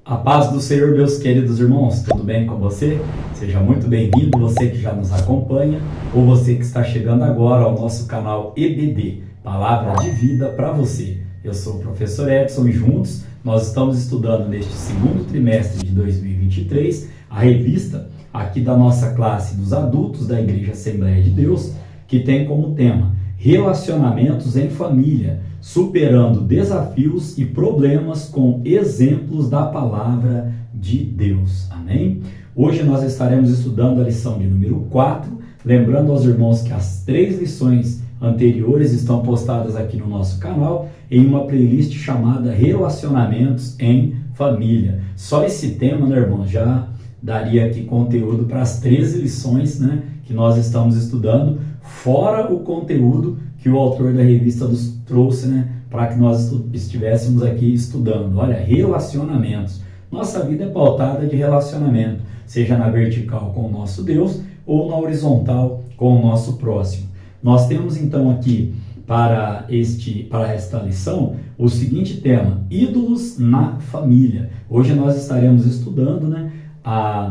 A paz do Senhor, meus queridos irmãos, tudo bem com você? Seja muito bem-vindo, você que já nos acompanha ou você que está chegando agora ao nosso canal EBD, Palavra de Vida para você. Eu sou o professor Edson e juntos nós estamos estudando neste segundo trimestre de 2023 a revista aqui da nossa classe dos adultos da Igreja Assembleia de Deus, que tem como tema Relacionamentos em Família, superando desafios e problemas com exemplos da Palavra de Deus. Amém? Hoje nós estaremos estudando a lição de número 4, lembrando aos irmãos que as 3 lições anteriores estão postadas aqui no nosso canal em uma playlist chamada Relacionamentos em Família. Só esse tema, né, irmãos, já daria aqui conteúdo para as 13 lições, né, que nós estamos estudando, fora o conteúdo que o autor da revista nos trouxe, né, para que nós estivéssemos aqui estudando. Olha, relacionamentos. Nossa vida é pautada de relacionamento, seja na vertical com o nosso Deus ou na horizontal com o nosso próximo. Nós temos então aqui para esta lição o seguinte tema: ídolos na família. Hoje nós estaremos estudando, né,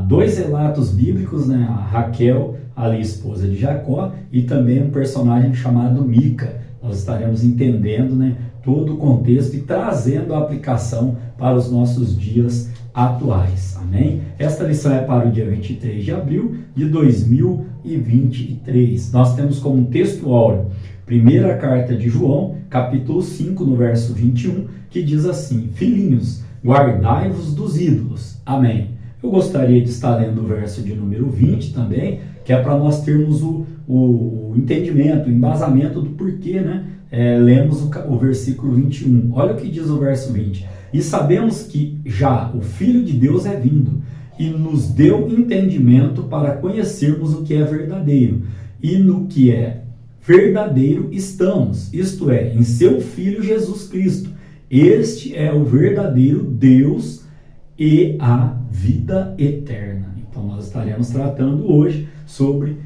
2 relatos bíblicos, né, a Raquel, ali esposa de Jacó, e também um personagem chamado Mica. Nós estaremos entendendo, né, todo o contexto e trazendo a aplicação para os nossos dias atuais. Amém? Esta lição é para o dia 23 de abril de 2023. Nós temos como texto áureo, primeira carta de João, capítulo 5, no verso 21, que diz assim: Filhinhos, guardai-vos dos ídolos. Amém. Eu gostaria de estar lendo o verso de número 20 também, que é para nós termos o entendimento, o embasamento do porquê, né? Lemos o versículo 21. Olha o que diz o verso 20. E sabemos que já o Filho de Deus é vindo e nos deu entendimento para conhecermos o que é verdadeiro. E no que é verdadeiro estamos, isto é, em seu Filho Jesus Cristo. Este é o verdadeiro Deus e a vida eterna. Então nós estaremos tratando hoje sobre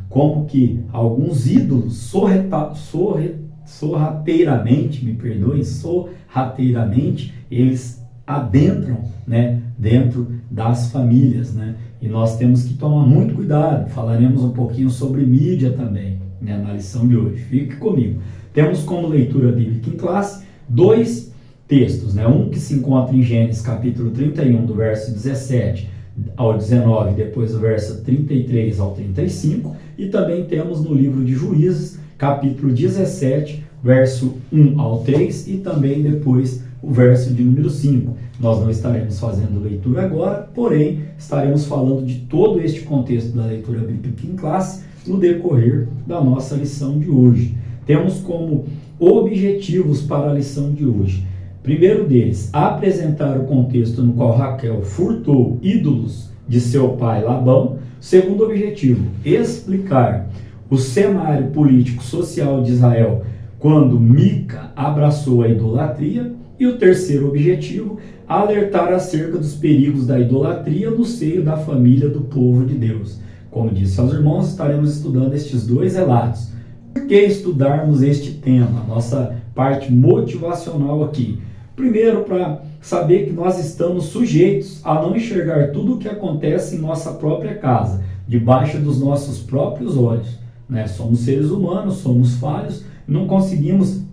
como que alguns ídolos sorrateiramente, eles adentram, né, dentro das famílias, né? E nós temos que tomar muito cuidado. Falaremos um pouquinho sobre mídia também, né, na lição de hoje. Fique comigo. Temos como leitura bíblica em classe 2 textos, né? Um que se encontra em Gênesis capítulo 31, do verso 17 ao 19, depois do verso 33 ao 35, e também temos no livro de Juízes, capítulo 17, verso 1 ao 3, e também depois o verso de número 5. Nós não estaremos fazendo leitura agora, porém estaremos falando de todo este contexto da leitura bíblica em classe no decorrer da nossa lição de hoje. Temos como objetivos para a lição de hoje: primeiro deles, apresentar o contexto no qual Raquel furtou ídolos de seu pai Labão. Segundo objetivo, explicar o cenário político-social de Israel quando Mica abraçou a idolatria. E o terceiro objetivo, alertar acerca dos perigos da idolatria no seio da família do povo de Deus. Como disse aos irmãos, estaremos estudando estes 2 relatos. Por que estudarmos este tema? Nossa parte motivacional aqui. Primeiro, para saber que nós estamos sujeitos a não enxergar tudo o que acontece em nossa própria casa, debaixo dos nossos próprios olhos, né? Somos seres humanos, somos falhos, não conseguimos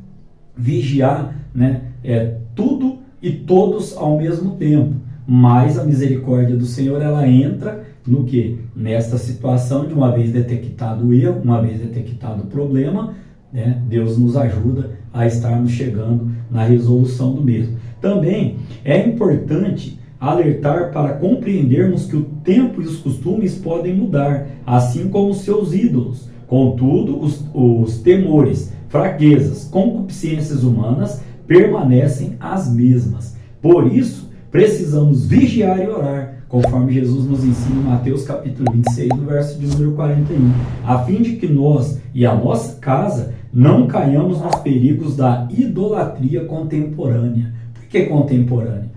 vigiar, né, tudo e todos ao mesmo tempo. Mas a misericórdia do Senhor, ela entra no que? Nesta situação, de uma vez detectado o erro, uma vez detectado o problema, né, Deus nos ajuda a estarmos chegando na resolução do mesmo. Também é importante alertar para compreendermos que o tempo e os costumes podem mudar, assim como os seus ídolos. Contudo, os temores, fraquezas, concupiscências humanas permanecem as mesmas. Por isso, precisamos vigiar e orar, conforme Jesus nos ensina em Mateus capítulo 26, no verso de número 41, a fim de que nós e a nossa casa não caiamos nos perigos da idolatria contemporânea. Por que contemporânea?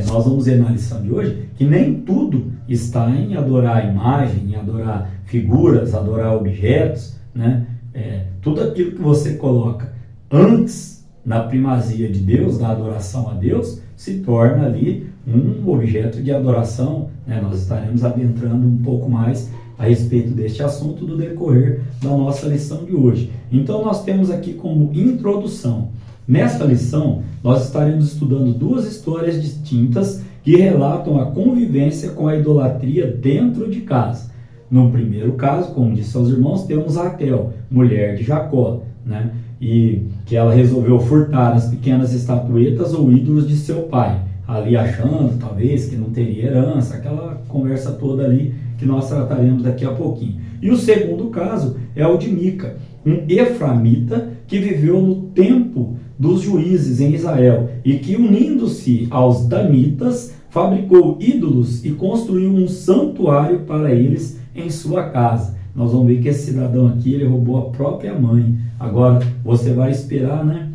Nós vamos ver na lição de hoje que nem tudo está em adorar a imagem, em adorar figuras, adorar objetos, né? Tudo aquilo que você coloca antes na primazia de Deus, na adoração a Deus, se torna ali um objeto de adoração, né? Nós estaremos adentrando um pouco mais a respeito deste assunto do decorrer da nossa lição de hoje. Então nós temos aqui como introdução. Nesta lição, nós estaremos estudando duas histórias distintas que relatam a convivência com a idolatria dentro de casa. No primeiro caso, como disse aos irmãos, temos Raquel, mulher de Jacó, né? E que ela resolveu furtar as pequenas estatuetas ou ídolos de seu pai, ali achando, talvez, que não teria herança, aquela conversa toda ali que nós trataremos daqui a pouquinho. E o segundo caso é o de Mica, um efraimita que viveu no tempo dos juízes em Israel e que, unindo-se aos danitas, fabricou ídolos e construiu um santuário para eles em sua casa. Nós vamos ver que esse cidadão aqui, ele roubou a própria mãe. Agora, você vai esperar, né?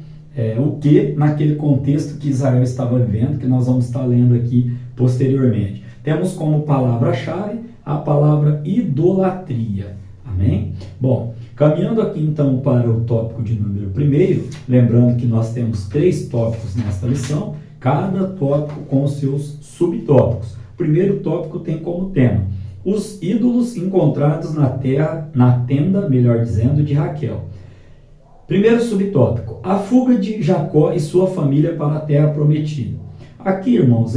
O que naquele contexto que Israel estava vivendo, que nós vamos estar lendo aqui posteriormente. Temos como palavra-chave a palavra idolatria. Amém? Bom, caminhando aqui então para o tópico de número 1, lembrando que nós temos 3 tópicos nesta lição, cada tópico com os seus subtópicos. O primeiro tópico tem como tema os ídolos encontrados na terra, na tenda, melhor dizendo, de Raquel. Primeiro subtópico, a fuga de Jacó e sua família para a terra prometida. Aqui, irmãos,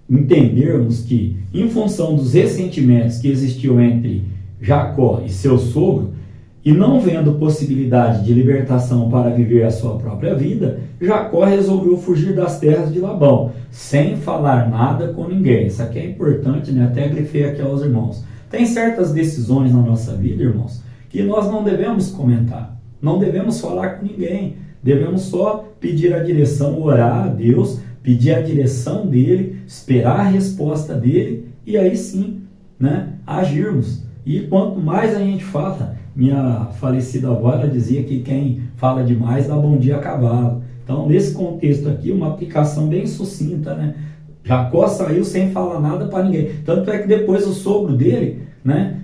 entendermos que, em função dos ressentimentos que existiam entre Jacó e seu sogro, e não vendo possibilidade de libertação para viver a sua própria vida, Jacó resolveu fugir das terras de Labão, sem falar nada com ninguém. Isso aqui é importante, né? Até grifei aqui aos irmãos. Tem certas decisões na nossa vida, irmãos, que nós não devemos comentar, não devemos falar com ninguém, devemos só pedir a direção, orar a Deus, pedir a direção dele, esperar a resposta dele e aí sim, né, agirmos. E quanto mais a gente fala, minha falecida avó, ela dizia que quem fala demais dá bom dia a cavalo. Então, nesse contexto aqui, uma aplicação bem sucinta, né? Jacó saiu sem falar nada para ninguém. Tanto é que depois o sogro dele, né,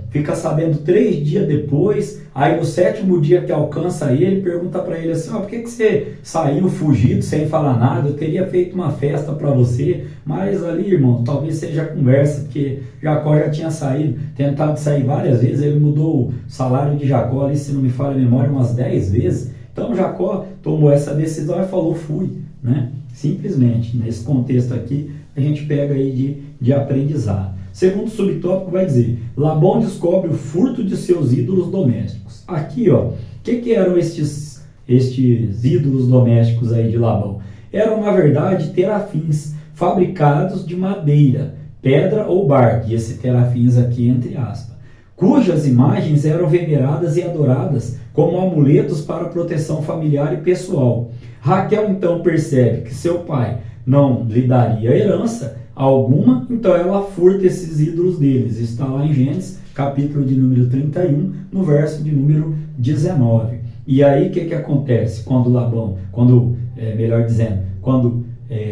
fica sabendo 3 dias depois, aí no 7º dia que alcança ele, pergunta para ele assim, por que você saiu fugido sem falar nada? Eu teria feito uma festa para você, mas ali, irmão, talvez seja conversa, porque Jacó já tinha saído, tentado sair várias vezes, ele mudou o salário de Jacó ali, se não me falha a memória, umas 10 vezes. Então Jacó tomou essa decisão e falou, fui, né? Simplesmente, nesse contexto aqui, a gente pega aí de aprendizado. Segundo subtópico vai dizer, Labão descobre o furto de seus ídolos domésticos. Aqui, o que eram estes ídolos domésticos aí de Labão? Eram, na verdade, terafins fabricados de madeira, pedra ou barro, e esse terafins aqui entre aspas, cujas imagens eram veneradas e adoradas como amuletos para proteção familiar e pessoal. Raquel então percebe que seu pai não lhe daria herança alguma, então ela furta esses ídolos deles. Isso está lá em Gênesis, capítulo de número 31, no verso de número 19. E aí o que acontece quando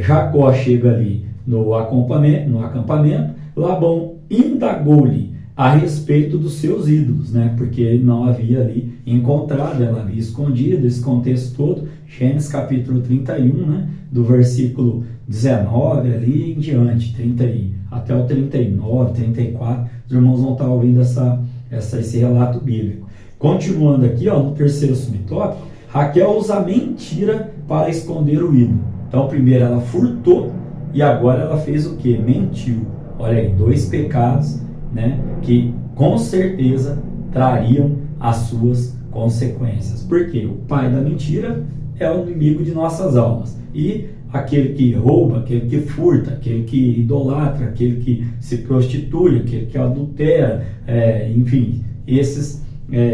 Jacó chega ali no acampamento, Labão indagou-lhe a respeito dos seus ídolos, né? Porque ele não havia ali encontrado, ela havia escondido esse contexto todo. Gênesis capítulo 31, né? Do versículo 19 ali em diante, 30 até o 39, 34, os irmãos vão estar ouvindo esse relato bíblico. Continuando aqui, no terceiro subtópico, Raquel usa a mentira para esconder o ídolo. Então, primeiro ela furtou e agora ela fez o quê? Mentiu. Olha aí, 2 pecados, né, que com certeza trariam as suas consequências. Porque o pai da mentira é o inimigo de nossas almas. E aquele que rouba, aquele que furta, aquele que idolatra, aquele que se prostitui, aquele que adultera, enfim, esses,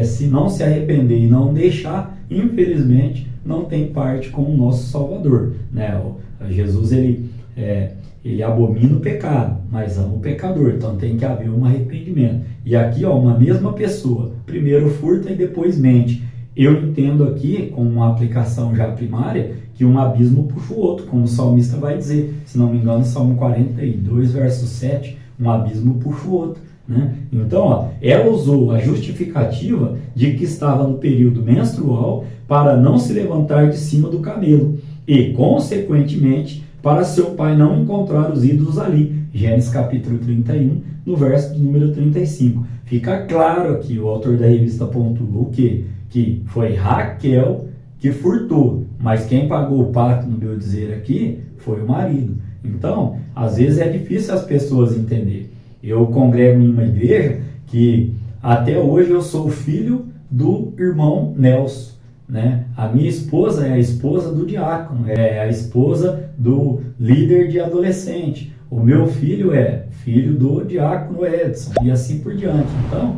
se não se arrepender e não deixar, infelizmente, não tem parte com o nosso Salvador, né? Jesus, ele abomina o pecado, mas ama o pecador, então tem que haver um arrependimento. E aqui, uma mesma pessoa, primeiro furta e depois mente. Eu entendo aqui, com uma aplicação já primária, que um abismo puxa o outro, como o salmista vai dizer, se não me engano, Salmo 42, verso 7, um abismo puxa o outro, né? Então, ó, ela usou a justificativa de que estava no período menstrual para não se levantar de cima do camelo e, consequentemente, para seu pai não encontrar os ídolos ali. Gênesis capítulo 31, no verso de número 35. Fica claro aqui, o autor da revista pontua o quê? Que foi Raquel que furtou, mas quem pagou o pato, no meu dizer aqui, foi o marido. Então, às vezes é difícil as pessoas entenderem. Eu congrego em uma igreja que até hoje eu sou filho do irmão Nelson, né? A minha esposa é a esposa do diácono, é a esposa do líder de adolescente. O meu filho é filho do diácono Edson e assim por diante. Então,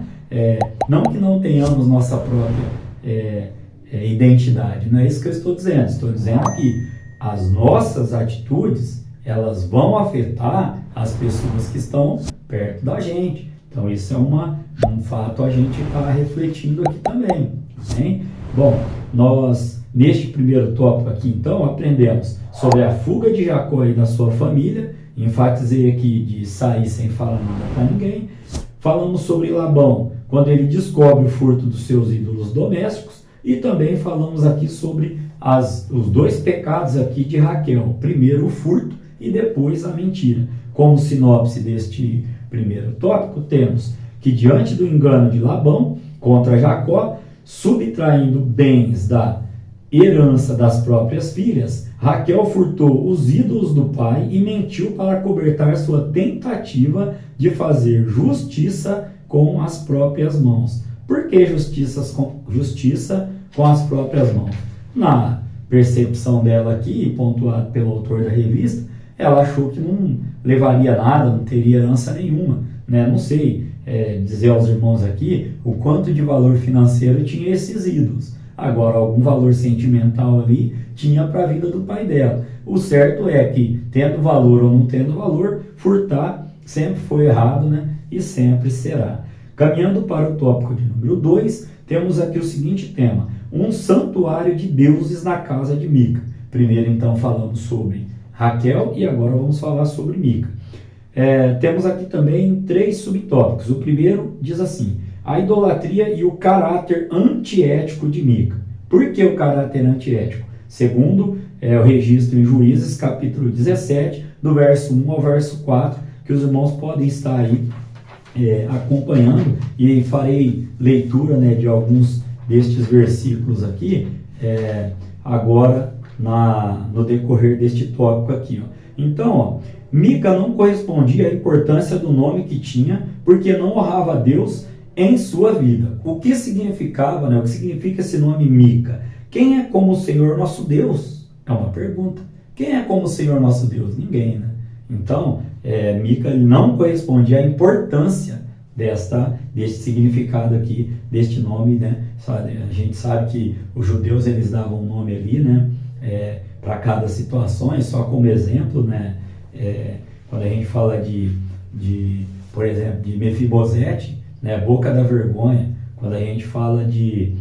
não que não tenhamos nossa própria identidade, não é isso que eu estou dizendo. Estou dizendo que as nossas atitudes, elas vão afetar as pessoas que estão perto da gente. Então, isso é um fato a gente está refletindo aqui também. Hein? Bom, nós, neste primeiro tópico aqui, então, aprendemos sobre a fuga de Jacó e da sua família. Enfatizei aqui de sair sem falar nada para ninguém. Falamos sobre Labão, quando ele descobre o furto dos seus ídolos domésticos. E também falamos aqui sobre os dois pecados aqui de Raquel. Primeiro o furto e depois a mentira. Como sinopse deste primeiro tópico, temos que diante do engano de Labão contra Jacó, subtraindo bens da herança das próprias filhas, Raquel furtou os ídolos do pai e mentiu para cobertar sua tentativa de fazer justiça com as próprias mãos. Por que justiça com as próprias mãos? Na percepção dela aqui, pontuado pelo autor da revista, ela achou que não levaria nada, não teria herança nenhuma, né? Não sei dizer aos irmãos aqui o quanto de valor financeiro tinha esses ídolos. Agora, algum valor sentimental ali tinha para a vida do pai dela. O certo é que, tendo valor ou não tendo valor, furtar sempre foi errado, né? E sempre será. Caminhando para o tópico de número 2, temos aqui o seguinte tema: um santuário de deuses na casa de Mica. Primeiro, então, falamos sobre Raquel e agora vamos falar sobre Mica. Temos aqui também 3 subtópicos. O primeiro diz assim: a idolatria e o caráter antiético de Mica. Por que o caráter antiético? Segundo o registro em Juízes, capítulo 17, do verso 1 ao verso 4, que os irmãos podem estar aí acompanhando, e farei leitura, né, de alguns destes versículos aqui, agora no decorrer deste tópico aqui. Ó. Então, Mica não correspondia à importância do nome que tinha, porque não honrava a Deus em sua vida. O que significava, né? O que significa esse nome Mica? Quem é como o Senhor nosso Deus? É uma pergunta. Quem é como o Senhor nosso Deus? Ninguém, né? Então, Mica não correspondia à importância deste significado aqui, deste nome, né? A gente sabe que os judeus, eles davam um nome ali, né? Para cada situação, só como exemplo, né? Quando a gente fala por exemplo, de Mefibosete, né? Boca da vergonha. Quando a gente fala de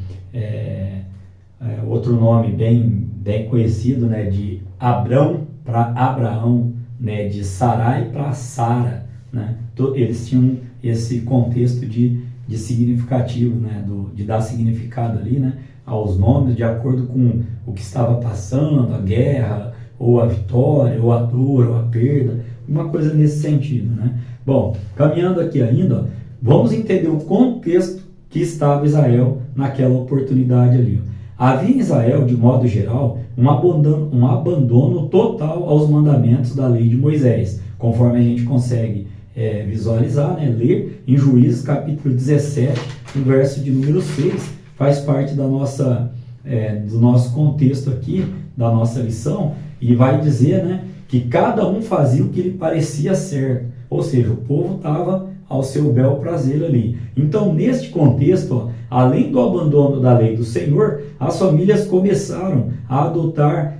outro nome bem conhecido, né? De Abrão para Abraão, né? De Sarai para Sara, né? Eles tinham esse contexto de significativo, né? De dar significado ali, né? Aos nomes de acordo com o que estava passando, a guerra, ou a vitória, ou a dor, ou a perda, uma coisa nesse sentido, né? Bom, caminhando aqui ainda, ó, vamos entender o contexto que estava Israel naquela oportunidade ali. Ó. Havia em Israel, de modo geral, um abandono total aos mandamentos da lei de Moisés, conforme a gente consegue visualizar, né, ler em Juízes capítulo 17, no verso de número 6, faz parte do nosso contexto aqui, da nossa lição, e vai dizer, né, que cada um fazia o que lhe parecia certo, ou seja, o povo estava ao seu bel prazer ali. Então, neste contexto, ó, além do abandono da lei do Senhor, as famílias começaram a adotar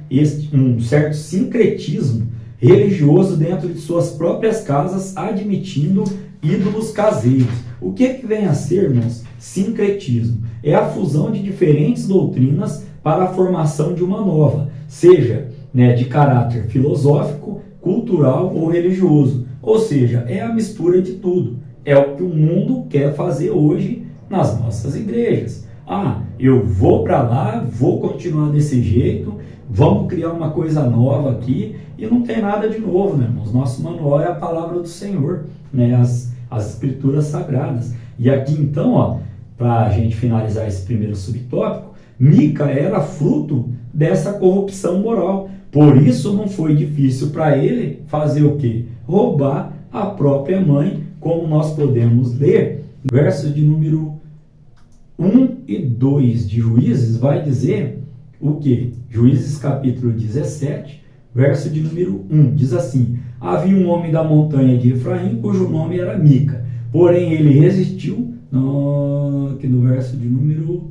um certo sincretismo religioso dentro de suas próprias casas, admitindo ídolos caseiros. O que vem a ser, irmãos? Sincretismo. É a fusão de diferentes doutrinas para a formação de uma nova, seja, né, de caráter filosófico, cultural ou religioso. Ou seja, é a mistura de tudo. é o que o mundo quer fazer hoje nas nossas igrejas. Ah, eu vou para lá, vou continuar desse jeito, vamos criar uma coisa nova aqui, e não tem nada de novo, né, irmãos? Nosso manual é a palavra do Senhor, né, as escrituras sagradas. E aqui então, para a gente finalizar esse primeiro subtópico, Mica era fruto dessa corrupção moral. Por isso não foi difícil para ele fazer o quê? Roubar a própria mãe, como nós podemos ler. Versos de número 1 e 2 de Juízes vai dizer o quê? Juízes capítulo 17, verso de número 1, diz assim: havia um homem da montanha de Efraim, cujo nome era Mica, porém ele resistiu, aqui no verso de número,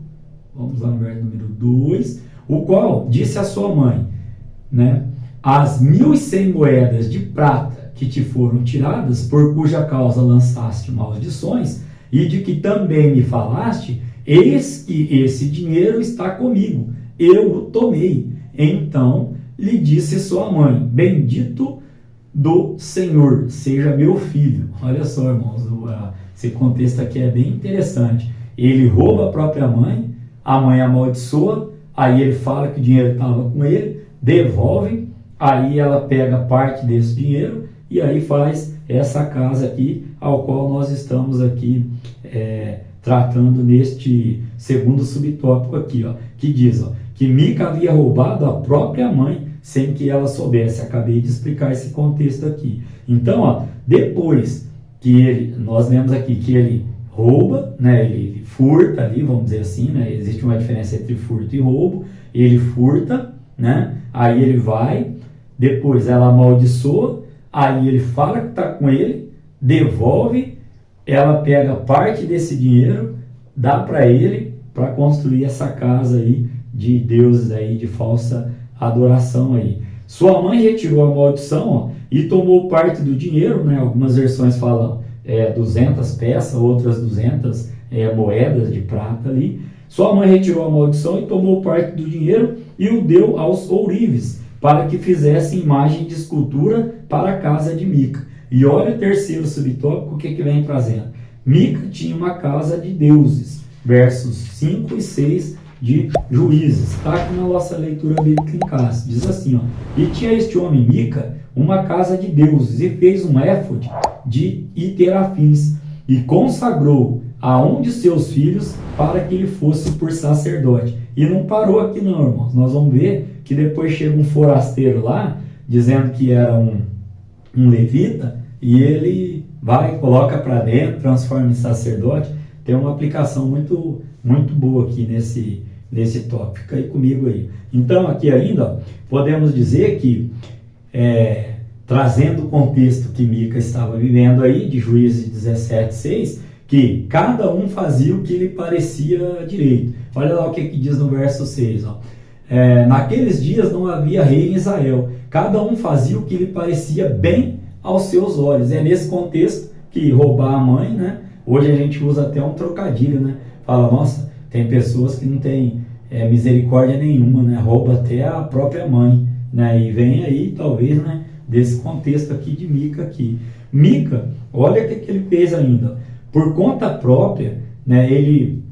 vamos lá no verso número 2, o qual disse à sua mãe, né, as 1.100 moedas de prata que te foram tiradas, por cuja causa lançaste maldições, e de que também me falaste, eis que esse dinheiro está comigo, eu o tomei. Então lhe disse sua mãe: bendito do Senhor seja meu filho. Olha só, irmãos, esse contexto aqui é bem interessante. Ele rouba a própria mãe, a mãe amaldiçoa, aí ele fala que o dinheiro estava com ele, devolve, aí ela pega parte desse dinheiro e aí faz essa casa aqui, ao qual nós estamos aqui tratando neste segundo subtópico aqui, que diz que Mica havia roubado a própria mãe sem que ela soubesse. Acabei de explicar esse contexto aqui. Então, depois que nós lemos aqui que ele rouba, né, ele furta ali, vamos dizer assim, né, existe uma diferença entre furto e roubo, ele furta, né, aí ele vai, depois ela amaldiçoa, aí ele fala que está com ele, devolve, ela pega parte desse dinheiro, dá para ele, para construir essa casa aí de deuses aí, de falsa adoração aí. Sua mãe retirou a maldição e tomou parte do dinheiro, né? Algumas versões falam 200 peças, outras 200 moedas de prata ali. Sua mãe retirou a maldição e tomou parte do dinheiro e o deu aos ourives, para que fizessem imagem de escultura para a casa de Mica. E olha o terceiro subtópico, o que vem trazendo. Mica tinha uma casa de deuses, versos 5 e 6 de Juízes. Está aqui na nossa leitura bíblica em casa. Diz assim, e tinha este homem Mica uma casa de deuses, e fez um éfode de terafins, e consagrou a um de seus filhos para que ele fosse por sacerdote. E não parou aqui não, irmãos. Nós vamos ver que depois chega um forasteiro lá, dizendo que era um levita, e ele vai, coloca para dentro, transforma em sacerdote. Tem uma aplicação muito, muito boa aqui nesse tópico. Fica aí comigo aí. Então, aqui ainda, podemos dizer que, trazendo o contexto que Mica estava vivendo aí, de Juízes 17:6, que cada um fazia o que lhe parecia direito. Olha lá o que diz no verso 6. Naqueles dias não havia rei em Israel. Cada um fazia o que lhe parecia bem aos seus olhos. É nesse contexto que roubar a mãe, né? Hoje a gente usa até um trocadilho, né? Fala, nossa, tem pessoas que não tem misericórdia nenhuma, né? Rouba até a própria mãe, né? E vem aí, talvez, né? Desse contexto aqui de Mica aqui. Mica, olha o que ele fez ainda. Por conta própria, né? Ele,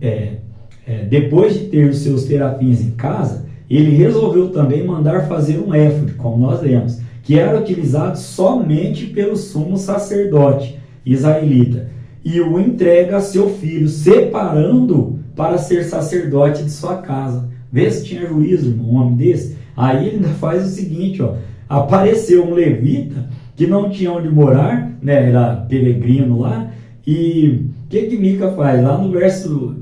depois de ter os seus terafins em casa, ele resolveu também mandar fazer um éfode, como nós lemos, que era utilizado somente pelo sumo sacerdote israelita, e o entrega a seu filho, separando para ser sacerdote de sua casa. Vê se tinha juízo, irmão, um homem desse. Aí ele faz o seguinte, apareceu um levita que não tinha onde morar, né, era peregrino lá, e o que Mica faz? Lá no verso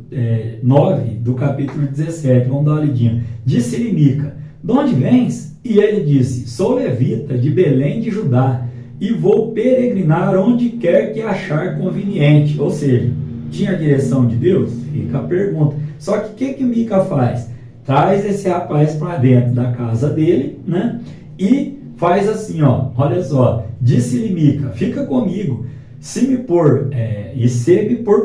9 do capítulo 17, vamos dar uma lidinha. Disse-lhe Mica: de onde vens? E ele disse: sou levita de Belém de Judá, e vou peregrinar onde quer que achar conveniente. Ou seja, tinha a direção de Deus? Fica a pergunta. Só que o que Mica faz? Traz esse rapaz para dentro da casa dele, né? E faz assim, olha só. Disse-lhe Mica: fica comigo, se me por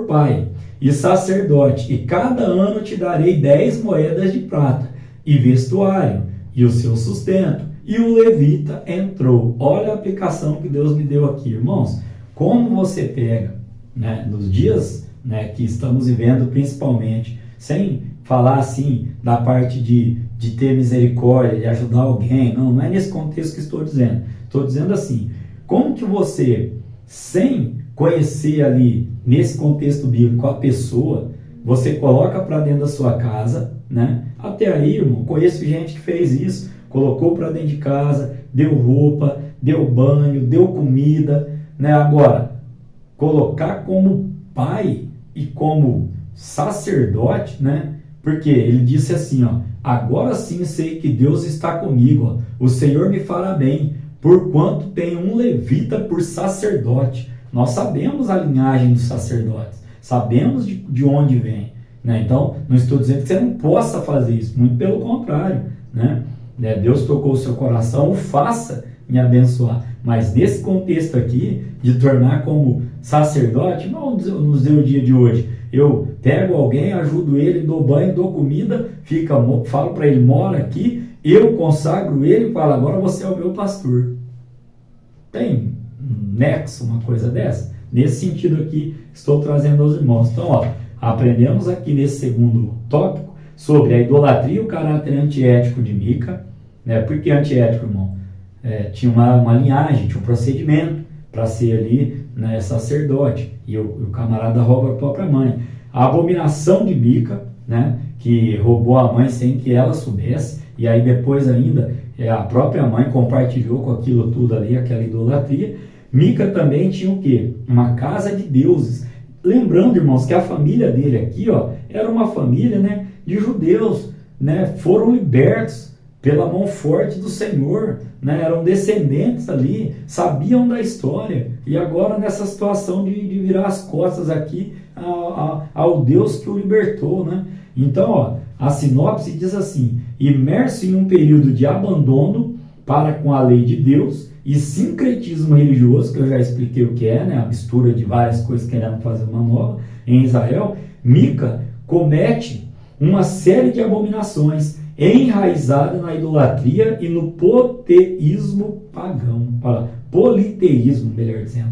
pai e sacerdote, e cada ano te darei 10 moedas de prata, e vestuário, e o seu sustento. E o levita entrou. Olha a aplicação que Deus me deu aqui, irmãos. Como você pega né, nos dias, né, que estamos vivendo principalmente, sem falar assim da parte de ter misericórdia, de ajudar alguém, não é nesse contexto que estou dizendo assim, como que você, sem conhecer ali, nesse contexto bíblico, a pessoa, você coloca para dentro da sua casa, né? Até aí, irmão, conheço gente que fez isso, colocou para dentro de casa, deu roupa, deu banho, deu comida, né? Agora, colocar como pai e como sacerdote, né? Porque ele disse assim, ó, agora sim sei que Deus está comigo, ó, o Senhor me fará bem, porquanto tem um levita por sacerdote. Nós sabemos a linhagem dos sacerdotes, sabemos de onde vem, né? Então, não estou dizendo que você não possa fazer isso, muito pelo contrário, né? Deus tocou o seu coração, o faça em abençoar. Mas nesse contexto aqui, de tornar como sacerdote, não nos deu o dia de hoje. Eu pego alguém, ajudo ele, dou banho, dou comida, falo para ele, mora aqui, eu consagro ele e falo, agora você é o meu pastor. Tem um nexo, uma coisa dessa? Nesse sentido aqui, estou trazendo aos irmãos. Então, ó, aprendemos aqui nesse segundo tópico sobre a idolatria e o caráter antiético de Mica. Né? Por que antiético, irmão? Tinha uma linhagem, tinha um procedimento para ser ali, né, sacerdote. E o camarada rouba a própria mãe. A abominação de Mica, né, que roubou a mãe sem que ela soubesse. E aí depois ainda a própria mãe compartilhou com aquilo tudo ali, aquela idolatria. Mica também tinha o quê? Uma casa de deuses. Lembrando, irmãos, que a família dele aqui, ó, era uma família, né, de judeus, né, foram libertos pela mão forte do Senhor, né, eram descendentes ali, sabiam da história, e agora nessa situação de virar as costas aqui ao Deus que o libertou, né? Então, ó, a sinopse diz assim, imerso em um período de abandono para com a lei de Deus e sincretismo religioso, que eu já expliquei o que é, né, a mistura de várias coisas querendo fazer uma nova, em Israel, Mica comete uma série de abominações enraizada na idolatria e no poteísmo pagão, politeísmo, melhor dizendo,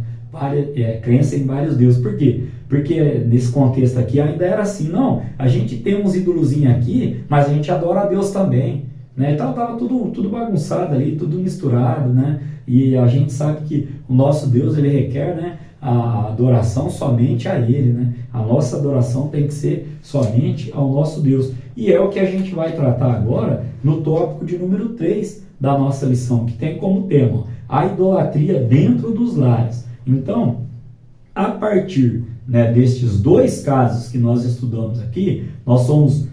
crença em vários deuses. Por quê? Porque nesse contexto aqui ainda era assim, não, a gente tem uns ídolozinhos aqui, mas a gente adora a Deus também, né? Então estava tudo bagunçado ali, tudo misturado, né? E a gente sabe que o nosso Deus, ele requer, né, a adoração somente a Ele, né? A nossa adoração tem que ser somente ao nosso Deus. E é o que a gente vai tratar agora no tópico de número 3 da nossa lição, que tem como tema a idolatria dentro dos lares. Então, a partir, né, destes dois casos que nós estudamos aqui, nós somos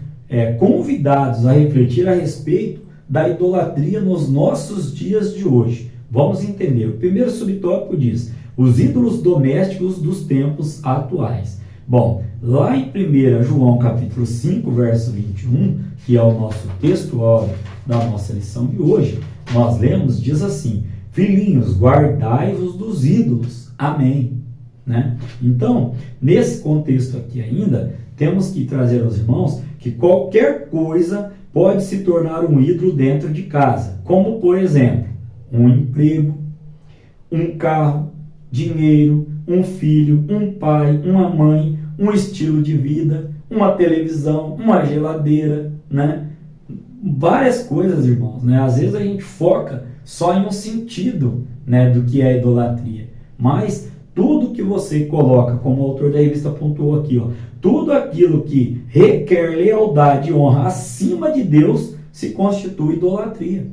convidados a refletir a respeito da idolatria nos nossos dias de hoje. Vamos entender. O primeiro subtópico diz: os ídolos domésticos dos tempos atuais. Bom, lá em 1 João capítulo 5, verso 21, que é o nosso textual da nossa lição de hoje, nós lemos, diz assim: filhinhos, guardai-vos dos ídolos. Amém. Né? Então, nesse contexto aqui ainda, temos que trazer aos irmãos que qualquer coisa pode se tornar um ídolo dentro de casa, como, por exemplo, um emprego, um carro, dinheiro, um filho, um pai, uma mãe, um estilo de vida, uma televisão, uma geladeira, né? Várias coisas, irmãos, né? Às vezes a gente foca só em um sentido, né, do que é idolatria, mas tudo que você coloca, como o autor da revista pontuou aqui, ó, tudo aquilo que requer lealdade e honra acima de Deus se constitui idolatria,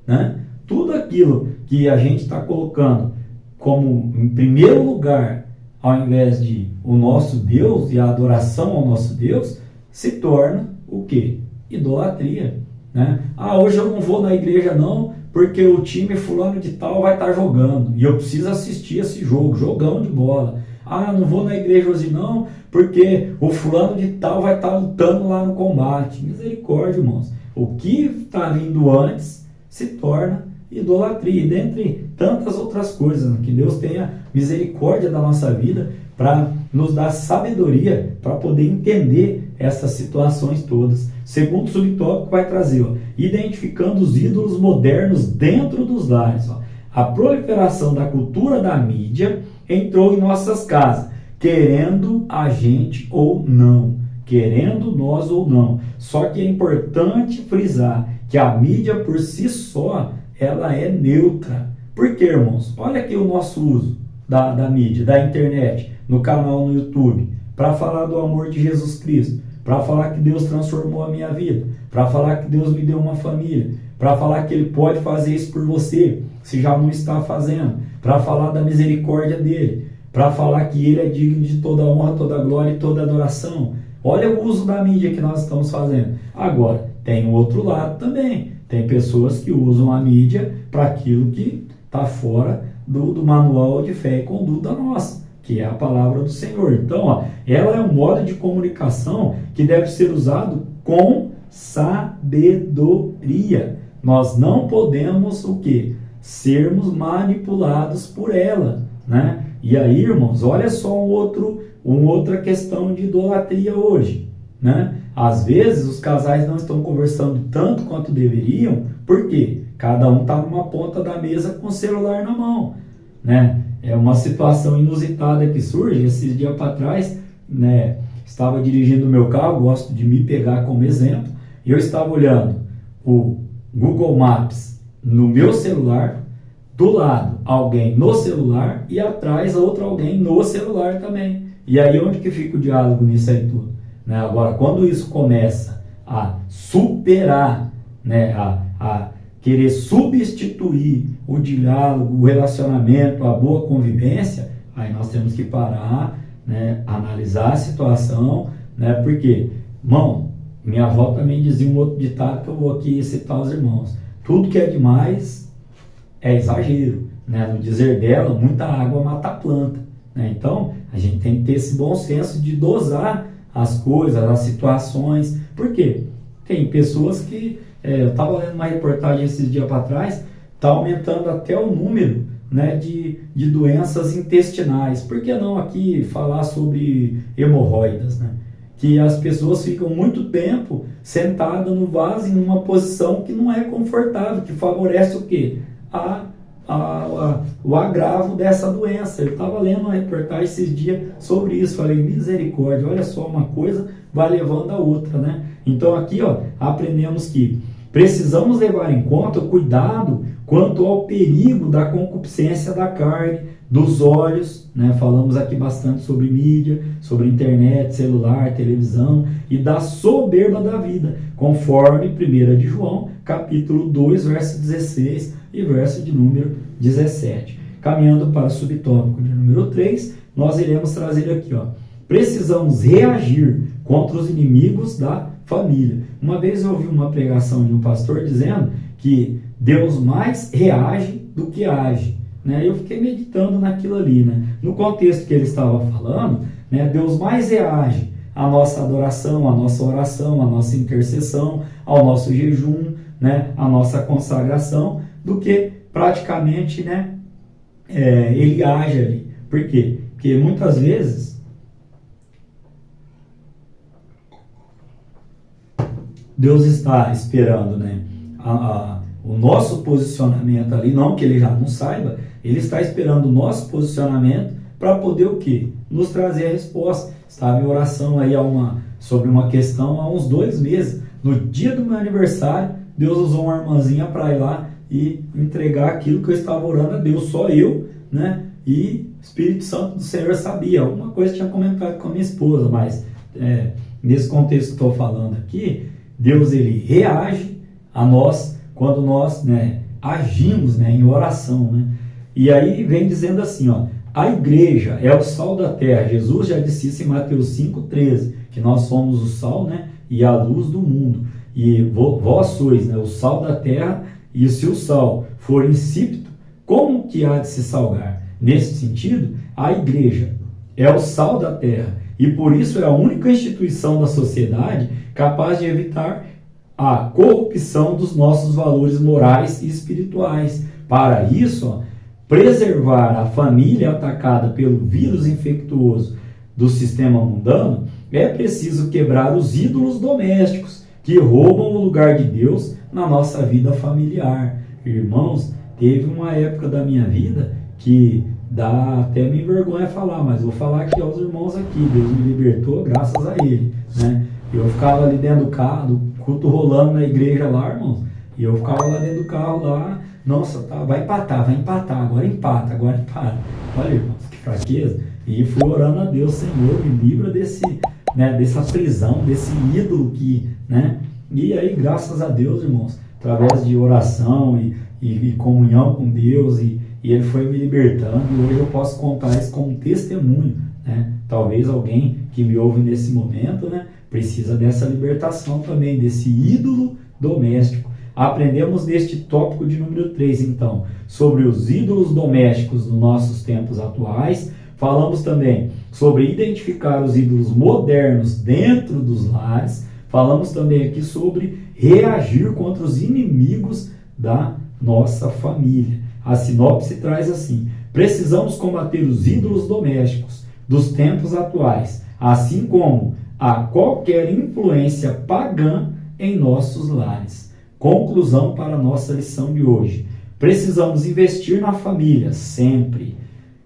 né? Tudo aquilo que a gente está colocando como em primeiro lugar, ao invés de o nosso Deus e a adoração ao nosso Deus, se torna o quê? Idolatria, né? Ah, hoje eu não vou na igreja não, porque o time fulano de tal vai estar jogando, e eu preciso assistir esse jogo, jogão de bola. Ah, não vou na igreja hoje não, porque o fulano de tal vai estar lutando lá no combate. Misericórdia, irmãos. O que está vindo antes se torna idolatria, e dentre tantas outras coisas, né? Que Deus tenha misericórdia da nossa vida para nos dar sabedoria para poder entender essas situações todas. Segundo subtópico vai trazer, ó, identificando os ídolos modernos dentro dos lares. Ó. A proliferação da cultura da mídia entrou em nossas casas, querendo a gente ou não, querendo nós ou não. Só que é importante frisar que a mídia por si só, ela é neutra. Por quê, irmãos? Olha aqui o nosso uso da mídia, da internet, no canal no YouTube, para falar do amor de Jesus Cristo, para falar que Deus transformou a minha vida, para falar que Deus me deu uma família, para falar que Ele pode fazer isso por você, se já não está fazendo, para falar da misericórdia dEle, para falar que Ele é digno de toda honra, toda glória e toda adoração. Olha o uso da mídia que nós estamos fazendo. Agora, tem o outro lado também. Tem pessoas que usam a mídia para aquilo que está fora do manual de fé e conduta nossa, que é a palavra do Senhor. Então, ó, ela é um modo de comunicação que deve ser usado com sabedoria. Nós não podemos o quê? Sermos manipulados por ela, né? E aí, irmãos, olha só uma outra questão de idolatria hoje, né? Às vezes os casais não estão conversando tanto quanto deveriam, por quê? Cada um está numa ponta da mesa com o celular na mão, né? É uma situação inusitada que surge. Esses dias para trás, né, estava dirigindo o meu carro, gosto de me pegar como exemplo, e eu estava olhando o Google Maps no meu celular, do lado alguém no celular e atrás outro alguém no celular também. E aí onde que fica o diálogo nisso aí tudo? Né? Agora, quando isso começa a superar, né, a querer substituir o diálogo, o relacionamento, a boa convivência, aí nós temos que parar, né, analisar a situação, né, porque, irmão, minha avó também dizia um outro ditado que eu vou aqui citar aos irmãos: tudo que é demais é exagero, né? No dizer dela, muita água mata a planta, né? Então, a gente tem que ter esse bom senso de dosar as coisas, as situações. Por quê? Tem pessoas que, eu estava lendo uma reportagem esses dias para trás, está aumentando até o número, né, de doenças intestinais. Por que não aqui falar sobre hemorroidas, né? Que as pessoas ficam muito tempo sentadas no vaso em uma posição que não é confortável, que favorece o quê? O agravo dessa doença. Eu estava lendo uma reportagem esses dias sobre isso, falei, misericórdia, olha só, uma coisa vai levando a outra, né? Então aqui, ó, aprendemos que precisamos levar em conta o cuidado quanto ao perigo da concupiscência da carne, dos olhos, né? Falamos aqui bastante sobre mídia, sobre internet, celular, televisão, e da soberba da vida, conforme 1 de João, capítulo 2, verso 16 e verso de número 17. Caminhando para o subtópico de número 3, nós iremos trazer aqui, ó, precisamos reagir contra os inimigos da família. Uma vez eu ouvi uma pregação de um pastor dizendo que Deus mais reage do que age, né? Eu fiquei meditando naquilo ali, né? No contexto que ele estava falando, né, Deus mais reage à nossa adoração, à nossa oração, à nossa intercessão, ao nosso jejum, né, à nossa consagração, do que praticamente, né, ele age ali. Por quê? Porque muitas vezes Deus está esperando, né, o nosso posicionamento ali, não que ele já não saiba, ele está esperando o nosso posicionamento para poder o quê? Nos trazer a resposta. Estava em oração aí sobre uma questão há uns 2 meses. No dia do meu aniversário, Deus usou uma irmãzinha para ir lá e entregar aquilo que eu estava orando a Deus, só eu, né? E o Espírito Santo do Senhor sabia. Alguma coisa tinha comentado com a minha esposa, mas nesse contexto que estou falando aqui, Deus, ele reage a nós quando nós, né, agimos, né, em oração, né? E aí vem dizendo assim, ó, a igreja é o sal da terra. Jesus já disse isso em Mateus 5,13, que nós somos o sal, né, e a luz do mundo. E vós sois, né, o sal da terra, e se o sal for insípido, como que há de se salgar? Nesse sentido, a igreja é o sal da terra, e por isso é a única instituição da sociedade capaz de evitar a corrupção dos nossos valores morais e espirituais. Para isso, ó, preservar a família atacada pelo vírus infectuoso do sistema mundano, é preciso quebrar os ídolos domésticos que roubam o lugar de Deus na nossa vida familiar. Irmãos, teve uma época da minha vida que dá até me vergonha falar, mas vou falar aqui aos irmãos aqui, Deus me libertou graças a Ele, né? Eu ficava ali dentro do carro, do culto rolando na igreja lá, irmãos, e eu ficava lá dentro do carro lá, nossa, tá, vai empatar, agora empata. Olha, irmãos, que fraqueza. E fui orando a Deus, Senhor, me livra desse, né, dessa prisão, desse ídolo que, né? E aí, graças a Deus, irmãos, através de oração e comunhão com Deus, e Ele foi me libertando, e hoje eu posso contar isso como testemunho, né? Talvez alguém que me ouve nesse momento, né, precisa dessa libertação também, desse ídolo doméstico. Aprendemos neste tópico de número 3, então, sobre os ídolos domésticos nos nossos tempos atuais. Falamos também sobre identificar os ídolos modernos dentro dos lares. Falamos também aqui sobre reagir contra os inimigos da nossa família. A sinopse traz assim: precisamos combater os ídolos domésticos dos tempos atuais, assim como a qualquer influência pagã em nossos lares. Conclusão para a nossa lição de hoje: precisamos investir na família sempre,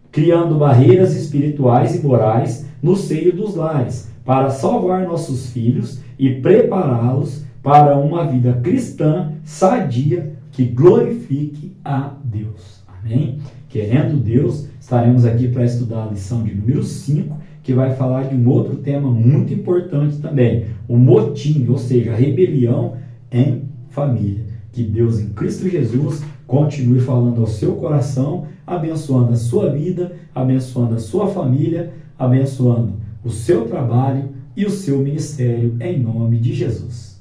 criando barreiras espirituais e morais no seio dos lares, para salvar nossos filhos e prepará-los para uma vida cristã sadia que glorifique a Deus. Amém? Querendo Deus, estaremos aqui para estudar a lição de número 5, que vai falar de um outro tema muito importante também, o motim, ou seja, a rebelião em família. Que Deus em Cristo Jesus continue falando ao seu coração, abençoando a sua vida, abençoando a sua família, abençoando o seu trabalho e o seu ministério, em nome de Jesus.